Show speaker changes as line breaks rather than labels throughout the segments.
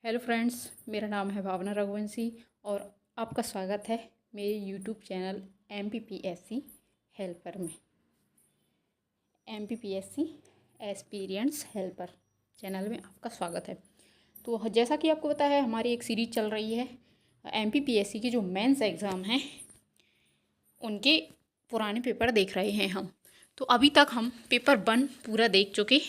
Hello friends, मेरा नाम है भावना रघुवंशी और आपका स्वागत है मेरे यूट्यूब चैनल MPPSC हेल्पर में। MPPSC एक्सपीरियंस हेल्पर चैनल में आपका स्वागत है। तो जैसा कि आपको पता है, हमारी एक सीरीज चल रही है MPPSC के जो मेंस एग्ज़ाम हैं उनके पुराने पेपर देख रहे हैं हम। तो अभी तक हम पेपर 1 पूरा देख चुके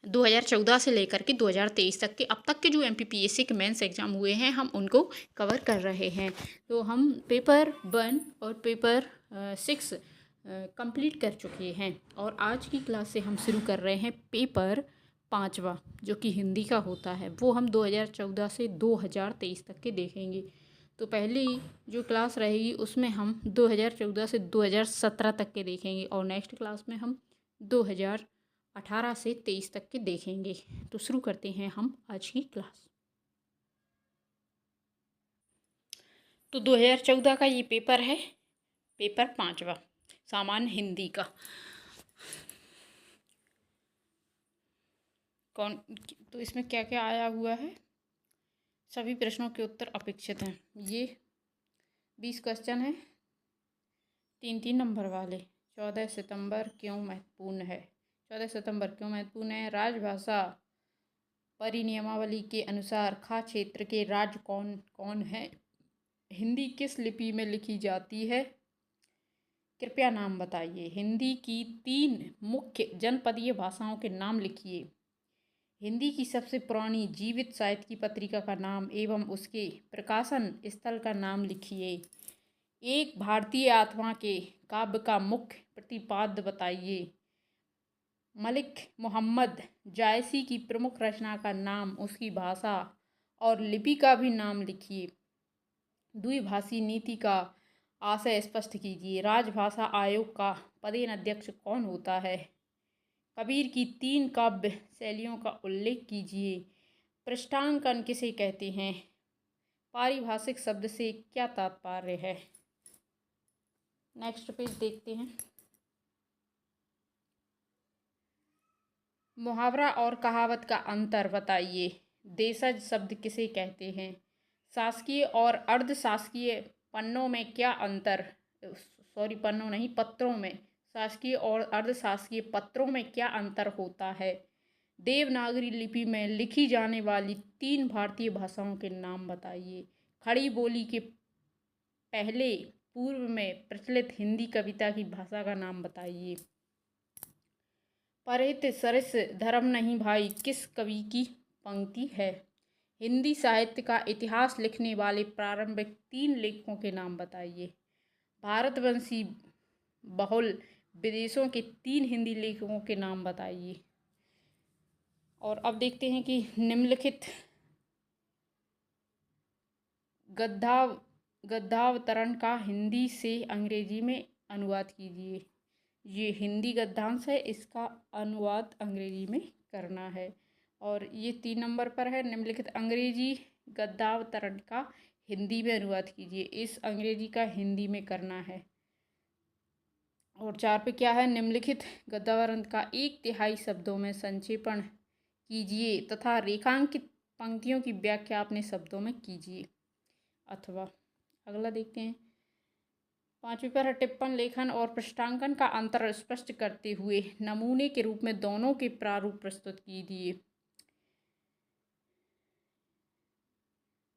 2014 से लेकर के 2023 तक के अब तक के जो MPPSC के मेंस एग्ज़ाम हुए हैं हम उनको कवर कर रहे हैं। तो हम पेपर 1 और पेपर 6 कंप्लीट कर चुके हैं और आज की क्लास से हम शुरू कर रहे हैं पेपर 5वां, जो कि हिंदी का होता है। वो हम 2014 से 2023 तक के देखेंगे। तो पहली जो क्लास रहेगी उसमें हम 2014 से 2017 तक के देखेंगे और नेक्स्ट क्लास में हम 2018 से 23 तक के देखेंगे। तो शुरू करते हैं हम आज की क्लास। तो 2014 का ये पेपर है, पेपर 5वां, सामान्य हिंदी का। तो इसमें क्या क्या आया हुआ है? सभी प्रश्नों के उत्तर अपेक्षित हैं। ये 20 क्वेश्चन है, 3-3 नंबर वाले। 14 सितंबर क्यों महत्वपूर्ण है? 14 सितंबर क्यों महत्वपूर्ण है? राजभाषा परिनियमावली के अनुसार खा क्षेत्र के राज्य कौन कौन है? हिंदी किस लिपि में लिखी जाती है? कृपया नाम बताइए। हिंदी की 3 मुख्य जनपदीय भाषाओं के नाम लिखिए। हिंदी की सबसे पुरानी जीवित साहित्य की पत्रिका का नाम एवं उसके प्रकाशन स्थल का नाम लिखिए। एक भारतीय आत्मा के काव्य का मुख्य प्रतिपाद्य बताइए। मलिक मोहम्मद जायसी की प्रमुख रचना का नाम, उसकी भाषा और लिपि का भी नाम लिखिए। द्विभाषी नीति का आशय स्पष्ट कीजिए। राजभाषा आयोग का पदेन अध्यक्ष कौन होता है? कबीर की 3 काव्य शैलियों का उल्लेख कीजिए। पृष्ठांकन किसे कहते हैं? पारिभाषिक शब्द से क्या तात्पर्य है? नेक्स्ट पेज देखते हैं। मुहावरा और कहावत का अंतर बताइए। देशज शब्द किसे कहते हैं? शासकीय और अर्धशासकीय पन्नों में क्या अंतर? पन्नों नहीं, पत्रों में। शासकीय और अर्धशासकीय पत्रों में क्या अंतर होता है? देवनागरी लिपि में लिखी जाने वाली 3 भारतीय भाषाओं के नाम बताइए। खड़ी बोली के पहले पूर्व में प्रचलित हिंदी कविता की भाषा का नाम बताइए। परित सरिस धर्म नहीं भाई किस कवि की पंक्ति है? हिंदी साहित्य का इतिहास लिखने वाले प्रारंभिक 3 लेखकों के नाम बताइए। भारतवंशी बहुल विदेशों के 3 हिंदी लेखकों के नाम बताइए। और अब देखते हैं कि निम्नलिखित गद्यावतरण का हिंदी से अंग्रेजी में अनुवाद कीजिए। ये हिंदी गद्यांश है, इसका अनुवाद अंग्रेजी में करना है। और ये 3 नंबर पर है, निम्नलिखित अंग्रेजी गद्यावतरण का हिंदी में अनुवाद कीजिए। इस अंग्रेजी का हिंदी में करना है। और 4 पे क्या है? निम्नलिखित गद्यावतरण का 1/3 शब्दों में संक्षेपण कीजिए तथा रेखांकित पंक्तियों की व्याख्या अपने शब्दों में कीजिए। अथवा अगला देखते हैं। 5वीं पर टिप्पण लेखन और पृष्ठांकन का अंतर स्पष्ट करते हुए नमूने के रूप में दोनों के प्रारूप प्रस्तुत कीजिए।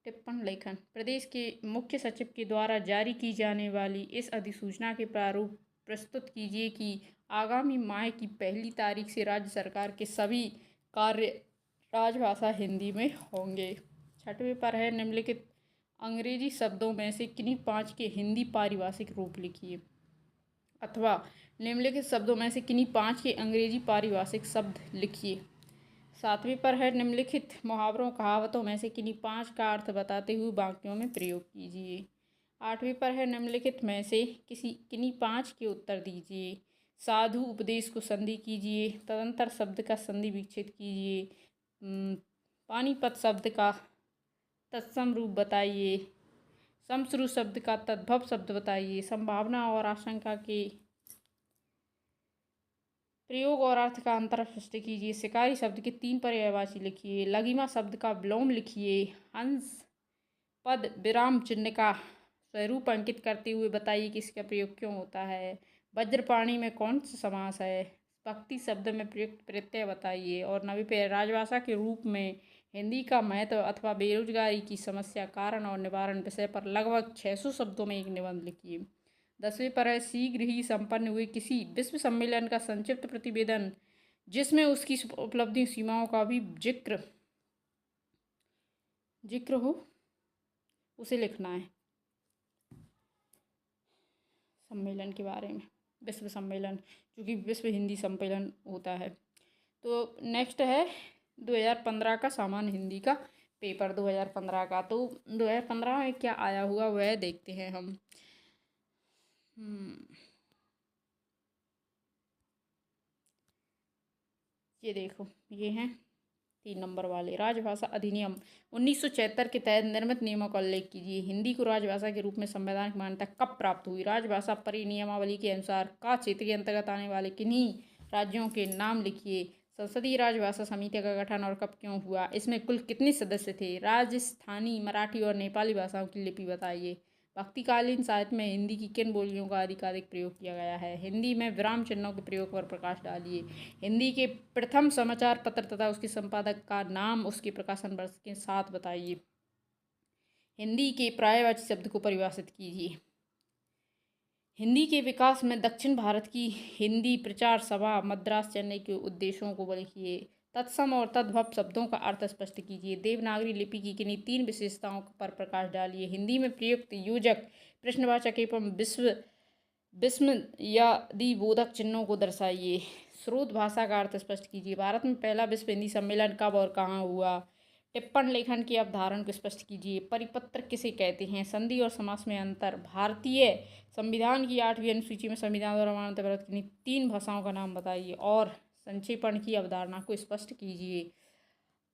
टिप्पण लेखन। प्रदेश के मुख्य सचिव के द्वारा जारी की जाने वाली इस अधिसूचना के प्रारूप प्रस्तुत कीजिए कि आगामी माह की 1 तारीख से राज्य सरकार के सभी कार्य राजभाषा हिंदी में होंगे। 6वें पर है, निम्नलिखित अंग्रेजी शब्दों में से किन्हीं 5 के हिंदी पारिभाषिक रूप लिखिए। अथवा निम्नलिखित शब्दों में से किन्हीं 5 के अंग्रेजी पारिभाषिक शब्द लिखिए। 7वीं पर है, निम्नलिखित मुहावरों कहावतों में से किन्हीं 5 का अर्थ बताते हुए वाक्यों में प्रयोग कीजिए। 8वीं पर है, निम्नलिखित में से किन्हीं 5 के उत्तर दीजिए। साधु उपदेश को संधि कीजिए। तदंतर शब्द का संधि विच्छेद कीजिए। पानीपत शब्द का तत्सम रूप बताइए। समश्रु शब्द का तद्भव शब्द बताइए। संभावना और आशंका के प्रयोग और अर्थ का अंतर स्पष्ट कीजिए। शिकारी शब्द के 3 पर्यायवाची लिखिए। लघिमा शब्द का विलोम लिखिए। हंस पद विराम चिन्ह का स्वरूप अंकित करते हुए बताइए कि इसका प्रयोग क्यों होता है। वज्रपाणी में कौन सा समास है। भक्ति शब्द में प्रयुक्त प्रत्यय बताइए। और नवीपेय राजभाषा के रूप में हिंदी का महत्व अथवा बेरोजगारी की समस्या, कारण और निवारण विषय पर लगभग 600 शब्दों में एक निबंध लिखिए। 10वें पर है शीघ्र ही संपन्न हुए किसी विश्व सम्मेलन का संक्षिप्त प्रतिवेदन जिसमें उसकी उपलब्धि सीमाओं का भी जिक्र हो, उसे लिखना है। सम्मेलन के बारे में, विश्व सम्मेलन, क्योंकि विश्व हिंदी सम्मेलन होता है। तो नेक्स्ट है 2015 का सामान्य हिंदी का पेपर 2015 का। तो 2015 में क्या आया हुआ वह देखते हैं हम। ये देखो, ये हैं 3 नंबर वाले। राजभाषा अधिनियम 1976 के तहत निर्मित नियमों का उल्लेख कीजिए। हिंदी को राजभाषा के रूप में संवैधानिक मान्यता कब प्राप्त हुई। राजभाषा परिनियमावली के अनुसार का क्षेत्र के अंतर्गत आने वाले किन्हीं राज्यों के नाम लिखिए। संसदीय राजभाषा समिति का गठन और कब क्यों हुआ। इसमें कुल कितने सदस्य थे। राजस्थानी, मराठी और नेपाली भाषाओं की लिपि बताइए। भक्तिकालीन साहित्य में हिंदी की किन बोलियों का अधिकाधिक प्रयोग किया गया है। हिंदी में विराम चिन्हों के प्रयोग पर प्रकाश डालिए। हिंदी के प्रथम समाचार पत्र तथा उसके संपादक का नाम, उसके प्रकाशन वर्ष के साथ बताइए। हिंदी के पर्यायवाची शब्द को परिभाषित कीजिए। हिंदी के विकास में दक्षिण भारत की हिंदी प्रचार सभा मद्रास चेन्नई के उद्देश्यों को लिखिए। तत्सम और तद्भव शब्दों का अर्थ स्पष्ट कीजिए। देवनागरी लिपि की किन्हीं 3 विशेषताओं पर प्रकाश डालिए। हिंदी में प्रयुक्त योजक, प्रश्नवाचक एवं विस्म यादि बोधक चिन्हों को दर्शाइए। स्रोत भाषा का अर्थ स्पष्ट कीजिए। भारत में पहला विश्व हिंदी सम्मेलन कब और कहाँ हुआ। टिप्पण लेखन की अवधारणा को स्पष्ट कीजिए। परिपत्र किसे कहते हैं। संधि और समास में अंतर। भारतीय संविधान की 8वीं अनुसूची में संविधान द्वारा मान्यता प्राप्त किन्हीं 3 भाषाओं का नाम बताइए और संक्षेपण की अवधारणा को स्पष्ट कीजिए।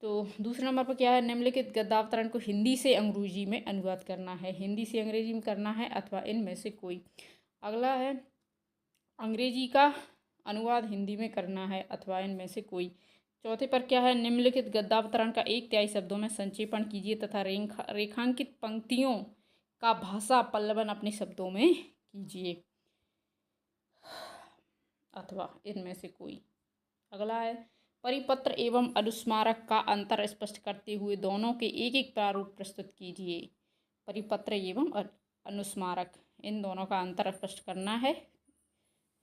तो दूसरे नंबर पर क्या है, निम्नलिखित गद्यावतरण को हिंदी से अंग्रेजी में अनुवाद करना है। हिंदी से अंग्रेजी में करना है अथवा इनमें से कोई। अगला है अंग्रेजी का अनुवाद हिंदी में करना है अथवा इनमें से कोई। चौथे पर क्या है, निम्नलिखित गद्यावतरण का 1/3 शब्दों में संक्षेपण कीजिए तथा रेखांकित पंक्तियों का भाषा पल्लवन अपने शब्दों में कीजिए अथवा इनमें से कोई। अगला है परिपत्र एवं अनुस्मारक का अंतर स्पष्ट करते हुए दोनों के एक एक प्रारूप प्रस्तुत कीजिए। परिपत्र एवं अनुस्मारक, इन दोनों का अंतर स्पष्ट करना है।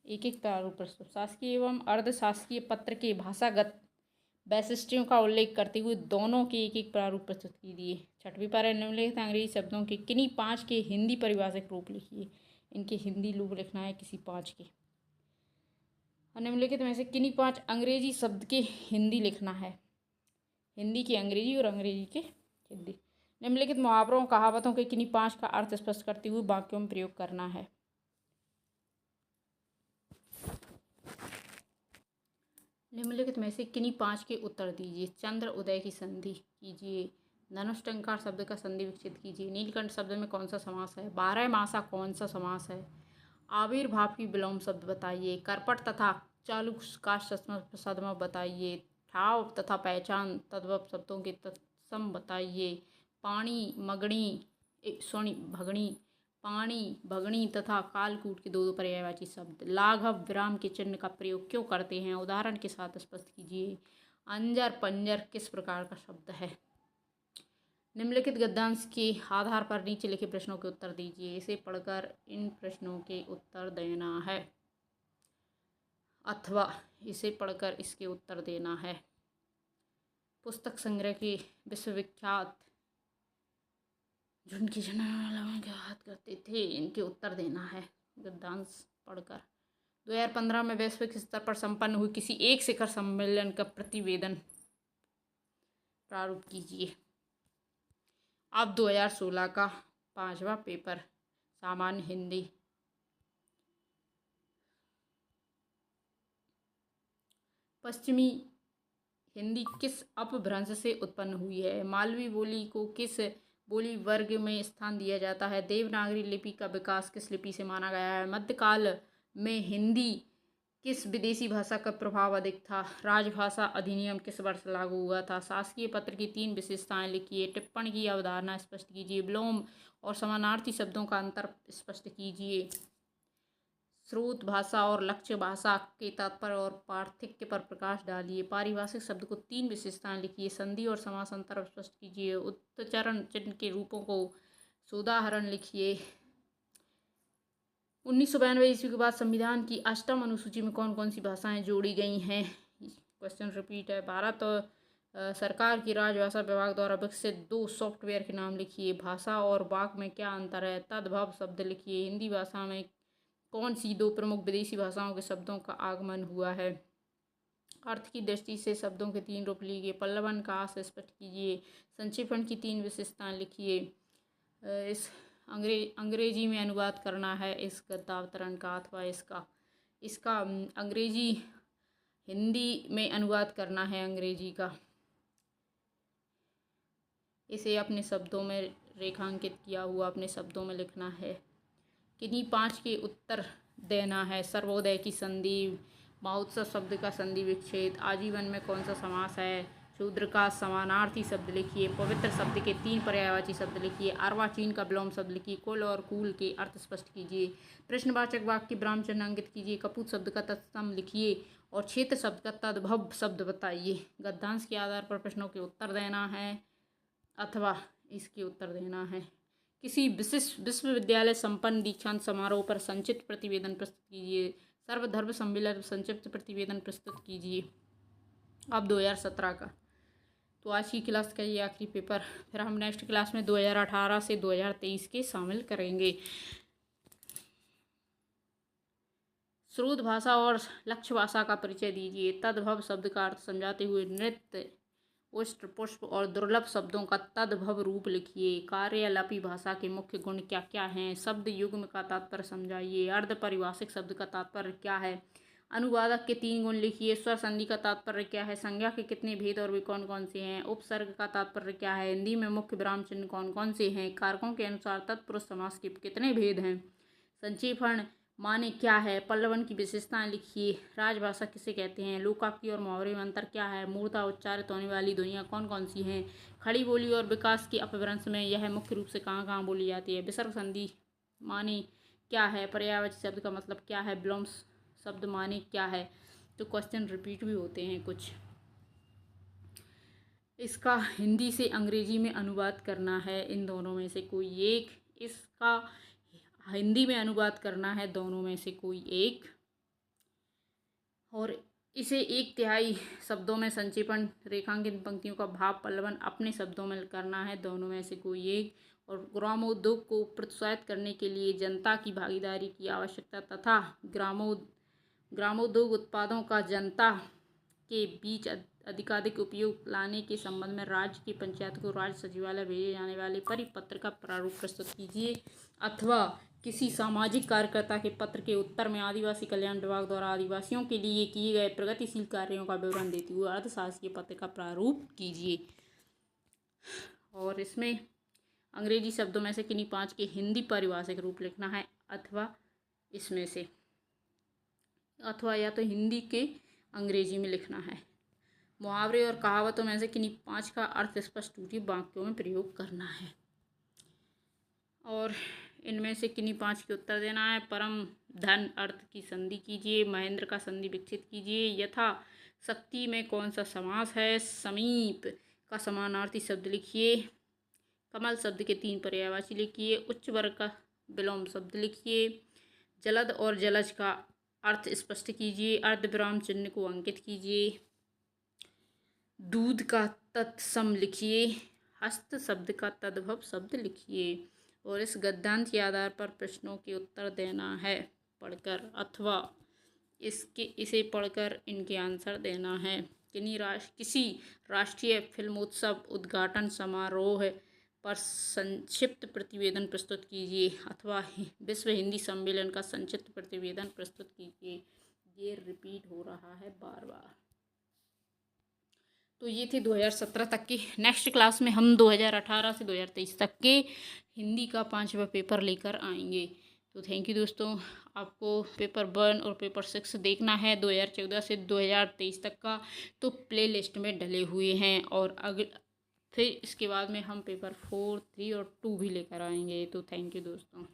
एक एक प्रारूप प्रस्तुत। शासकीय एवं अर्धशासकीय पत्र के भाषागत वैशिष्ट्यों का उल्लेख करते हुए दोनों के एक एक प्रारूप प्रस्तुत कीजिए। 6वीं पर निम्नलिखित अंग्रेजी शब्दों के किन्हीं 5 के हिंदी परिभाषिक रूप लिखिए। इनके हिंदी रूप लिखना है किसी 5 के। निम्नलिखित में से किन्हीं 5 अंग्रेजी शब्द के हिंदी लिखना है। हिंदी के अंग्रेजी और अंग्रेजी के हिंदी। निम्नलिखित मुहावरों कहावतों के किन्हीं 5 का अर्थ स्पष्ट करते हुए वाक्यों में प्रयोग करना है। निम्नलिखित में से किन्हीं 5 के उत्तर दीजिए। चंद्र उदय की संधि कीजिए। धनुष्टंकार शब्द का संधि विकसित कीजिए। नीलकंठ शब्द में कौन सा समास है। 12मासा कौन सा समास है। आविर्भाव की विलोम शब्द बताइए। करपट तथा चालू का सदमा बताइए। ठाव तथा पहचान तद्भव शब्दों के तत्सम बताइए। पाणी भगणी, पाणी भगणी तथा कालकूट के 2 पर्यायवाची शब्द। लाघव विराम के चिन्ह का प्रयोग क्यों करते हैं, उदाहरण के साथ स्पष्ट कीजिए। अंजर पंजर किस प्रकार का शब्द है। निम्नलिखित गद्यांश के आधार पर नीचे लिखे प्रश्नों के उत्तर दीजिए। इसे पढ़कर इन प्रश्नों के उत्तर देना है अथवा इसे पढ़कर इसके उत्तर देना है। पुस्तक संग्रह के विश्वविख्यात जिनकी जन्म के बात करते थे, इनके उत्तर देना है गद्यांश पढ़कर। 2015 में वैश्विक स्तर पर संपन्न हुई किसी एक शिखर सम्मेलन का प्रतिवेदन प्रारूप कीजिए। अब 2016 का 5वां पेपर सामान्य हिंदी। पश्चिमी हिंदी किस अपभ्रंश से उत्पन्न हुई है। मालवी बोली को किस बोली वर्ग में स्थान दिया जाता है। देवनागरी लिपि का विकास किस लिपि से माना गया है। मध्यकाल में हिंदी किस विदेशी भाषा का प्रभाव अधिक था? राजभाषा अधिनियम किस वर्ष लागू हुआ था? शासकीय पत्र की 3 विशेषताएं लिखिए। टिप्पणी की अवधारणा स्पष्ट कीजिए। विलोम और समानार्थी शब्दों का अंतर स्पष्ट कीजिए। स्रोत भाषा और लक्ष्य भाषा के तात्पर्य और पार्थक्य पर प्रकाश डालिए। पारिभाषिक शब्द को 3 विशेषताएं लिखिए। संधि और समास अंतर स्पष्ट कीजिए। उच्चारण चिन्ह के रूपों को सोदाहरण लिखिए। 1992 ईस्वी के बाद संविधान की 8वीं अनुसूची में कौन कौन सी भाषाएं जोड़ी गई हैं? क्वेश्चन रिपीट है। भारत सरकार की राजभाषा विभाग द्वारा विकसित 2 सॉफ्टवेयर के नाम लिखिए। भाषा और वाक में क्या अंतर है? तद्भव शब्द लिखिए। हिंदी भाषा में कौन सी 2 प्रमुख विदेशी भाषाओं के शब्दों का आगमन हुआ है? अर्थ की दृष्टि से शब्दों के 3 रूप लीजिए। पल्लवन का अर्थ स्पष्ट कीजिए। संक्षेपण की 3 विशेषताएं लिखिए। इस अंग्रेजी में अनुवाद करना है इस गद्यावतरण का अथवा इसका अंग्रेजी हिंदी में अनुवाद करना है अंग्रेजी का। इसे अपने शब्दों में रेखांकित किया हुआ अपने शब्दों में लिखना है। किन्हीं 5 के उत्तर देना है। सर्वोदय की संधि, महोत्सव शब्द का संधि विच्छेद, आजीवन में कौन सा समास है, शूद्र का समानार्थी शब्द लिखिए। पवित्र शब्द के 3 पर्यायवाची शब्द लिखिए। अर्वाचीन का विलोम शब्द लिखिए। कुल और कूल के अर्थ स्पष्ट कीजिए। प्रश्नवाचक वाक्य के विराम चिन्ह अंकित कीजिए। कपूत शब्द का तत्सम लिखिए और क्षेत्र शब्द का तद्भव शब्द बताइए। गद्यांश के आधार पर प्रश्नों के उत्तर देना है अथवा इसके उत्तर देना है। किसी विशिष्ट विश्वविद्यालय संपन्न दीक्षांत समारोह पर संक्षिप्त प्रतिवेदन प्रस्तुत कीजिए। सर्वधर्म सम्मेलन संक्षिप्त प्रतिवेदन प्रस्तुत कीजिए। अब 2017 का, तो आज की क्लास का ये आखिरी पेपर, फिर हम नेक्स्ट क्लास में 2018 से 2023 के शामिल करेंगे। स्रोत भाषा और लक्ष्य भाषा का परिचय दीजिए। तद्भव शब्द का अर्थ समझाते हुए नृत्य, उष्ट्र, पुष्प और दुर्लभ शब्दों का तद्भव रूप लिखिए। कार्यलिपि भाषा के मुख्य गुण क्या क्या हैं? शब्द युग्म का तात्पर्य समझाइए। अर्ध परिभाषिक शब्द का तात्पर्य क्या है? अनुवादक के 3 गुण लिखिए। स्वर संधि का तात्पर्य क्या है? संज्ञा के कितने भेद और वे कौन कौन से हैं? उपसर्ग का तात्पर्य क्या है? हिंदी में मुख्य विराम चिन्ह कौन कौन से हैं? कारकों के अनुसार तत्पुरुष समास के कितने भेद हैं? संक्षेपण माने क्या है? पल्लवन की विशेषताएं लिखिए। राजभाषा किसे कहते हैं? लोकाक्ति और मुहावरे में अंतर क्या है? मूलतः उच्चारित होने वाली ध्वनियाँ कौन कौन सी हैं? खड़ी बोली और विकास के अपभ्रंश में यह मुख्य रूप से कहाँ कहाँ बोली जाती है? विसर्ग संधि माने क्या है? पर्यायवाची शब्द का मतलब क्या है? विलोम शब्द माने क्या है? तो क्वेश्चन रिपीट भी होते हैं कुछ। इसका हिंदी से अंग्रेजी में अनुवाद करना है, इन दोनों में से कोई एक। इसका हिंदी में अनुवाद करना है, दोनों में से कोई एक। और इसे 1/3 शब्दों में संक्षेपण, रेखांकित पंक्तियों का भाव पल्लवन अपने शब्दों में करना है, दोनों में से कोई एक। और ग्रामोद्योग को प्रोत्साहित करने के लिए जनता की भागीदारी की आवश्यकता तथा ग्रामोद्योग उत्पादों का जनता के बीच अधिकाधिक उपयोग लाने के संबंध में राज्य की पंचायत को राज्य सचिवालय भेजे जाने वाले परिपत्र का प्रारूप प्रस्तुत कीजिए। अथवा किसी सामाजिक कार्यकर्ता के पत्र के उत्तर में आदिवासी कल्याण विभाग द्वारा आदिवासियों के लिए किए गए प्रगतिशील कार्यों का विवरण देते हुए अर्थशास्त्रीय पत्र का प्रारूप कीजिए। और इसमें अंग्रेजी शब्दों में से किन्हीं 5 के हिंदी पारिभाषिक रूप लिखना है, अथवा इसमें से, अथवा या तो हिंदी के अंग्रेजी में लिखना है। मुहावरे और कहावतों में से किन्हीं 5 का अर्थ स्पष्ट रूप वाक्यों में प्रयोग करना है। और इनमें से किन्हीं 5 के उत्तर देना है। परम धन अर्थ की संधि कीजिए। महेंद्र का संधि विकसित कीजिए। यथा शक्ति में कौन सा समास है? समीप का समानार्थी शब्द लिखिए। कमल शब्द के 3 पर्यायवाची लिखिए। उच्च वर्ग का विलोम शब्द लिखिए। जलद और जलज का अर्थ स्पष्ट कीजिए। अर्ध विराम चिन्ह को अंकित कीजिए। दूध का तत्सम लिखिए। हस्त शब्द का तद्भव शब्द लिखिए। और इस गद्यांश के आधार पर प्रश्नों के उत्तर देना है पढ़कर, अथवा इसे पढ़कर इनके आंसर देना है। किसी राष्ट्रीय फिल्मोत्सव उद्घाटन समारोह पर संक्षिप्त प्रतिवेदन प्रस्तुत कीजिए, अथवा विश्व हिंदी सम्मेलन का संक्षिप्त प्रतिवेदन प्रस्तुत कीजिए। ये रिपीट हो रहा है बार बार। तो ये थे 2017 तक के। नेक्स्ट क्लास में हम 2018 से 2023 तक के हिंदी का 5वां पेपर लेकर आएंगे। तो थैंक यू दोस्तों। आपको पेपर 1 और पेपर 6 देखना है 2014 से 2023 तक का, तो प्ले लिस्ट में डले हुए हैं। और फिर इसके बाद में हम पेपर 4, 3 और 2 भी लेकर आएंगे। तो थैंक यू दोस्तों।